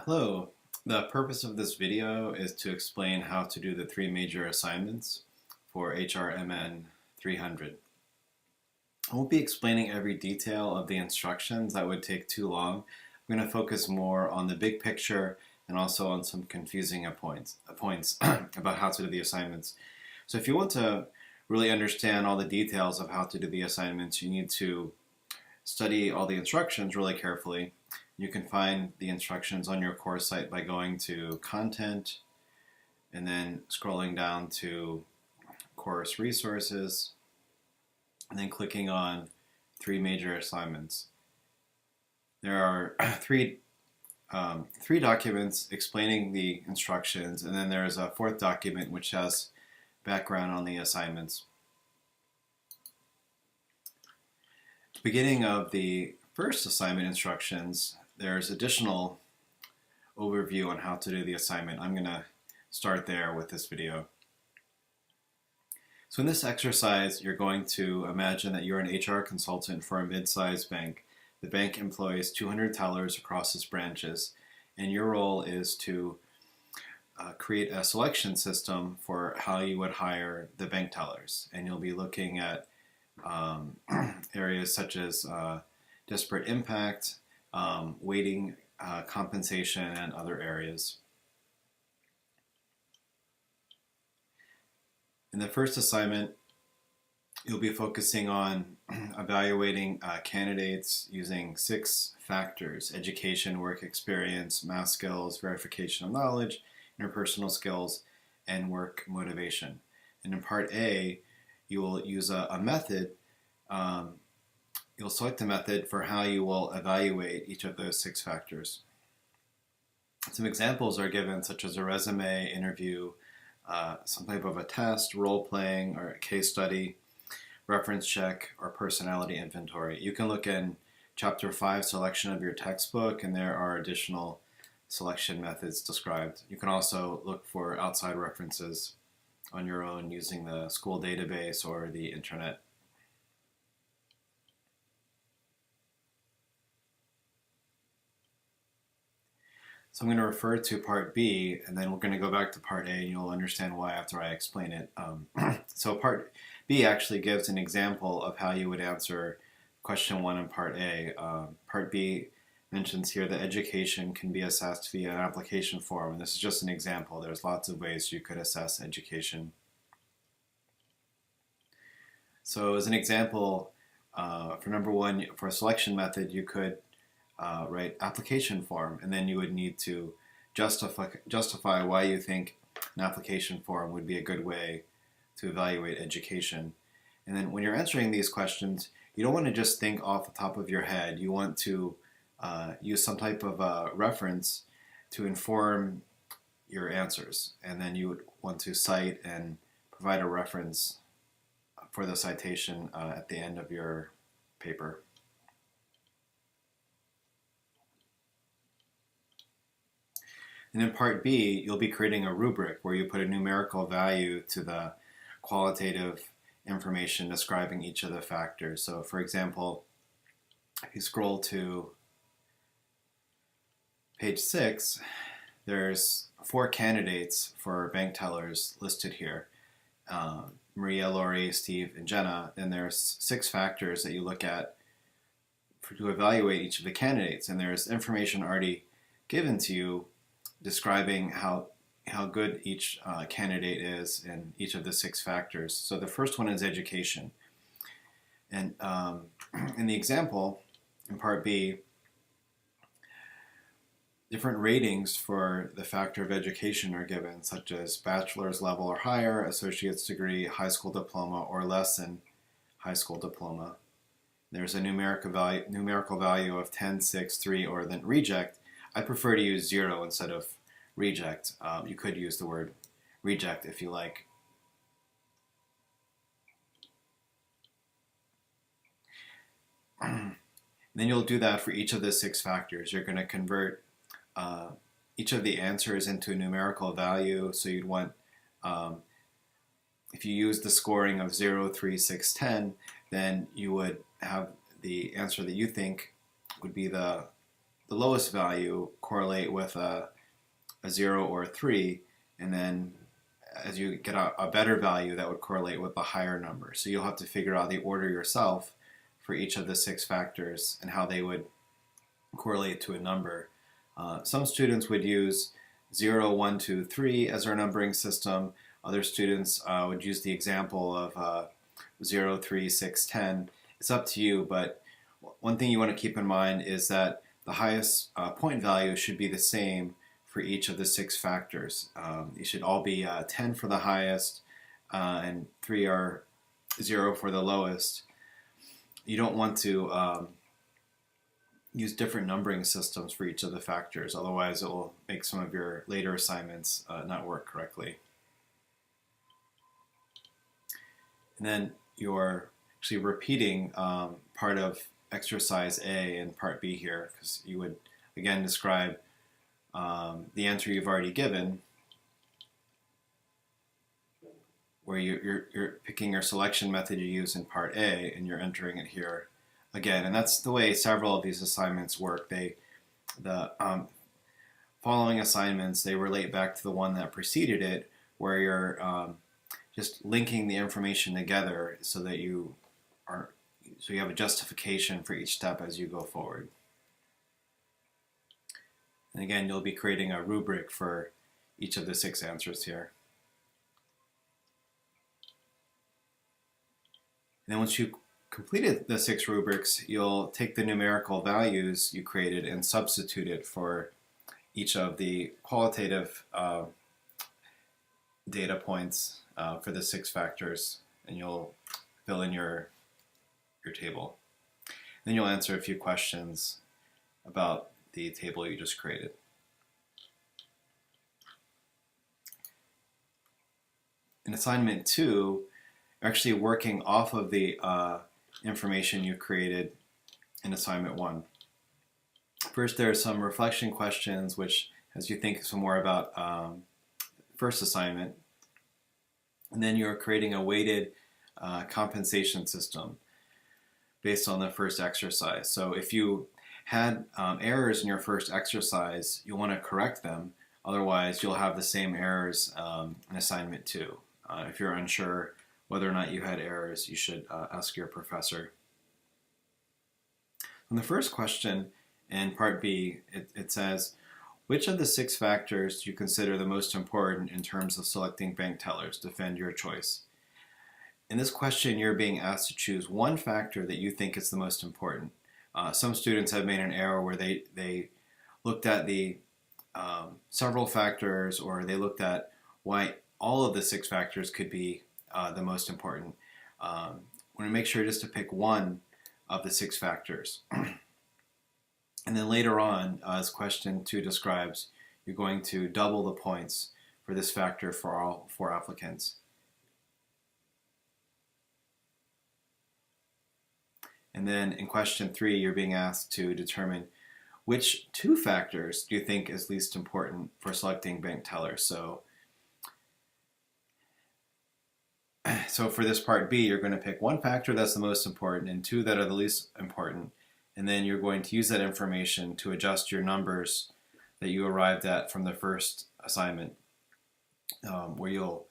Hello. The purpose of this video is to explain how to do the three major assignments for HRMN 300. I won't be explaining every detail of the instructions, that would take too long. I'm going to focus more on the big picture and also on some confusing points about how to do the assignments. So if you want to really understand all the details of how to do the assignments, you need to study all the instructions really carefully. You can find the instructions on your course site by going to Content and then scrolling down to Course Resources and then clicking on Three Major Assignments. There are three documents explaining the instructions, and then there's a fourth document which has background on the assignments. At the beginning of the first assignment instructions, there's additional overview on how to do the assignment. I'm going to start there with this video. So in this exercise, you're going to imagine that you're an HR consultant for a mid-sized bank. The bank employs 200 tellers across its branches, and your role is to create a selection system for how you would hire the bank tellers. And you'll be looking at areas such as disparate impact, weighting, compensation, and other areas. In the first assignment, you'll be focusing on evaluating candidates using 6 factors: education, work experience, math skills, verification of knowledge, interpersonal skills, and work motivation. And in part A, you will use a method. You'll select a method for how you will evaluate each of those 6 factors. Some examples are given, such as a resume, interview, some type of a test, role-playing, or a case study, reference check, or personality inventory. You can look in Chapter 5, Selection of your textbook, and there are additional selection methods described. You can also look for outside references on your own using the school database or the internet. So I'm going to refer to part B, and then we're going to go back to part A, and you'll understand why after I explain it. So part B actually gives an example of how you would answer question 1 in part A. Part B mentions here that education can be assessed via an application form, and this is just an example. There's lots of ways you could assess education. So as an example, for number 1, for a selection method, you could write application form, and then you would need to justify why you think an application form would be a good way to evaluate education. And then when you're answering these questions, you don't want to just think off the top of your head. You want to use some type of reference to inform your answers, and then you would want to cite and provide a reference for the citation at the end of your paper. And in part B, you'll be creating a rubric where you put a numerical value to the qualitative information describing each of the factors. So for example, if you scroll to page 6, there's 4 candidates for bank tellers listed here. Maria, Lori, Steve, and Jenna. And there's 6 factors that you look at to evaluate each of the candidates. And there's information already given to you describing how good each candidate is in each of the 6 factors. So the first one is education. And in the example, in part B, different ratings for the factor of education are given, such as bachelor's level or higher, associate's degree, high school diploma, or less than high school diploma. There's a numerical value of 10, 6, 3, or then reject. I prefer to use 0 instead of reject. You could use the word reject if you like. Then you'll do that for each of the 6 factors. You're going to convert each of the answers into a numerical value. So you'd want, if you use the scoring of 0, 3, 6, 10, then you would have the answer that you think would be the the lowest value correlate with a 0 or a 3, and then as you get a better value, that would correlate with a higher number. So you'll have to figure out the order yourself for each of the 6 factors and how they would correlate to a number. Some students would use 0, 1, 2, 3 as our numbering system. Other students would use the example of 0, 3, 6, 10. It's up to you, but one thing you want to keep in mind is that the highest point value should be the same for each of the 6 factors. They should all be 10 for the highest and 3 are 0 for the lowest. You don't want to use different numbering systems for each of the factors, otherwise it will make some of your later assignments not work correctly. And then you're actually repeating part of exercise A and part B here, because you would again describe the answer you've already given, where you're picking your selection method you use in part A and you're entering it here again. And that's the way several of these assignments work. The following assignments, they relate back to the one that preceded it, where you're just linking the information together so that you have a justification for each step as you go forward. And again, you'll be creating a rubric for each of the 6 answers here. And then once you completed the 6 rubrics, you'll take the numerical values you created and substitute it for each of the qualitative data points for the 6 factors, and you'll fill in your table. Then you'll answer a few questions about the table you just created. In assignment 2, you're actually working off of the information you created in assignment 1. First, there are some reflection questions, which as you think some more about first assignment, and then you're creating a weighted compensation system based on the first exercise. So if you had errors in your first exercise, you'll want to correct them. Otherwise, you'll have the same errors in assignment 2. If you're unsure whether or not you had errors, you should ask your professor. On the first question in part B, it says, which of the 6 factors do you consider the most important in terms of selecting bank tellers? Defend your choice. In this question, you're being asked to choose one factor that you think is the most important. Some students have made an error where they looked at the several factors, or they looked at why all of the 6 factors could be the most important. Want to make sure just to pick one of the 6 factors. And then later on, as question 2 describes, you're going to double the points for this factor for all 4 applicants. And then in question 3, you're being asked to determine which 2 factors do you think is least important for selecting bank tellers. So for this part B, you're going to pick one factor that's the most important and 2 that are the least important. And then you're going to use that information to adjust your numbers that you arrived at from the first assignment, where you'll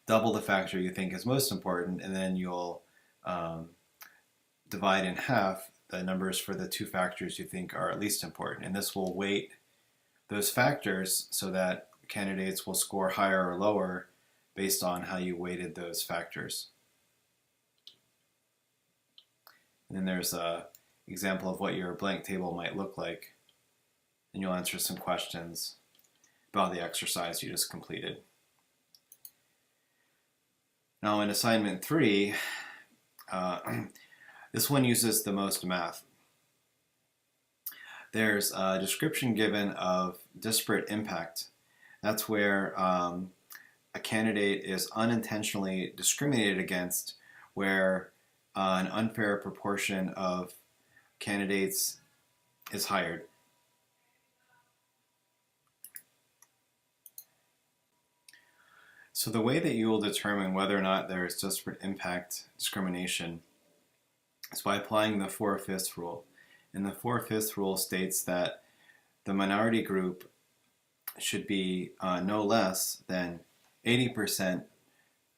double the factor you think is most important, and then you'll divide in half the numbers for the 2 factors you think are least important. And this will weight those factors so that candidates will score higher or lower based on how you weighted those factors. And then there's an example of what your blank table might look like. And you'll answer some questions about the exercise you just completed. Now in assignment 3, this one uses the most math. There's a description given of disparate impact. That's where a candidate is unintentionally discriminated against, where an unfair proportion of candidates is hired. So the way that you will determine whether or not there is disparate impact discrimination is by applying the 4/5 rule. And the 4/5 rule states that the minority group should be no less than 80%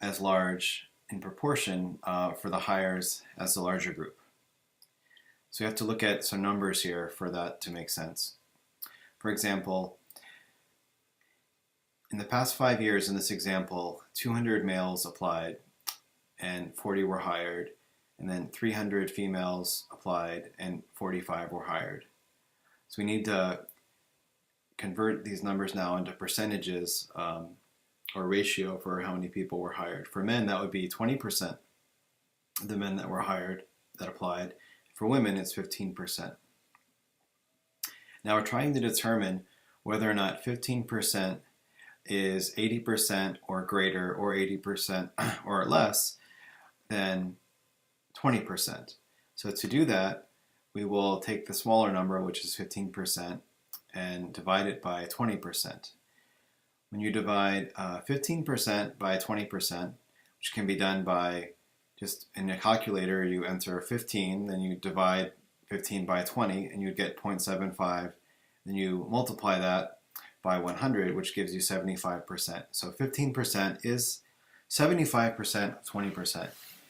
as large in proportion for the hires as the larger group. So you have to look at some numbers here for that to make sense. For example, in the past 5 years in this example, 200 males applied and 40 were hired, and then 300 females applied and 45 were hired. So we need to convert these numbers now into percentages or ratio for how many people were hired. For men, that would be 20% of the men that were hired that applied. For women, it's 15%. Now we're trying to determine whether or not 15% is 80% or greater, or 80% or less than 20%. So to do that, we will take the smaller number, which is 15%, and divide it by 20%. When you divide 15% by 20%, which can be done by just in a calculator, you enter 15, then you divide 15 by 20, and you'd get 0.75. Then you multiply that by 100, which gives you 75%. So 15% is 75% of 20%.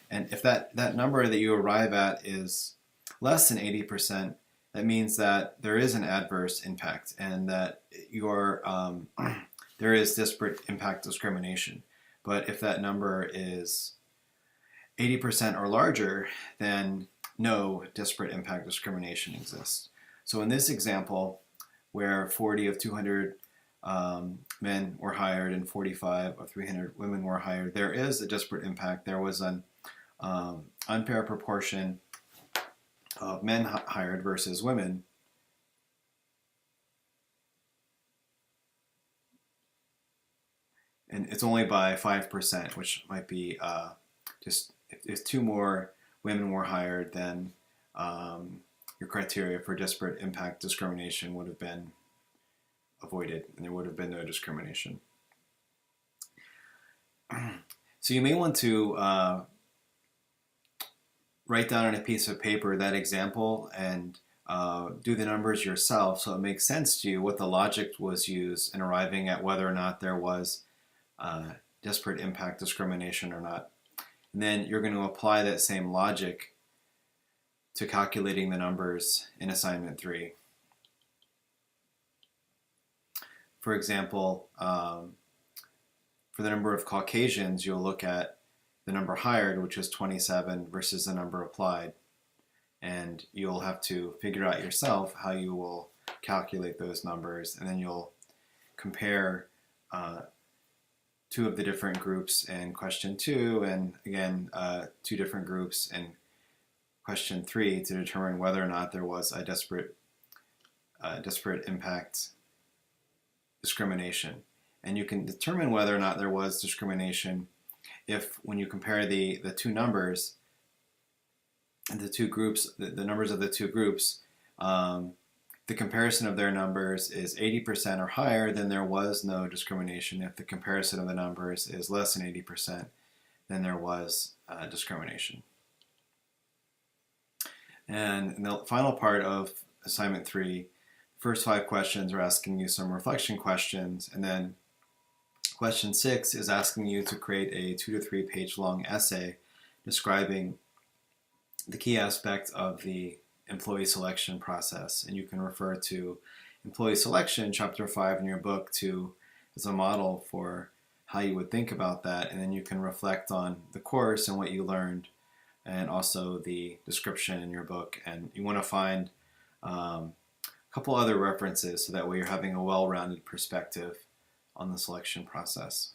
And if that number that you arrive at is less than 80%, that means that there is an adverse impact and that there is disparate impact discrimination. But if that number is 80% or larger, then no disparate impact discrimination exists. So in this example, where 40 of 200 men were hired and 45 of 300 women were hired, there is a disparate impact. There was an unfair proportion of men hired versus women. And it's only by 5%, which might be just if 2 more women were hired, then your criteria for disparate impact discrimination would have been avoided, and there would have been no discrimination. So you may want to write down on a piece of paper that example and do the numbers yourself so it makes sense to you what the logic was used in arriving at whether or not there was disparate impact discrimination or not. And then you're going to apply that same logic to calculating the numbers in assignment 3. For example, for the number of Caucasians, you'll look at the number hired, which is 27, versus the number applied. And you'll have to figure out yourself how you will calculate those numbers, and then you'll compare 2 of the different groups in question 2, and again 2 different groups in question 3 to determine whether or not there was a disparate impact discrimination. And you can determine whether or not there was discrimination if, when you compare the 2 numbers and the 2 groups, the numbers of the 2 groups, the comparison of their numbers is 80% or higher, then there was no discrimination. If the comparison of the numbers is less than 80%, then there was discrimination. And in the final part of assignment 3, first 5 questions are asking you some reflection questions, and then question 6 is asking you to create a 2 to 3 page long essay describing the key aspect of the employee selection process. And you can refer to employee selection, chapter 5 in your book, as a model for how you would think about that. And then you can reflect on the course and what you learned, and also the description in your book. And you want to find a couple other references so that way you're having a well-rounded perspective on the selection process.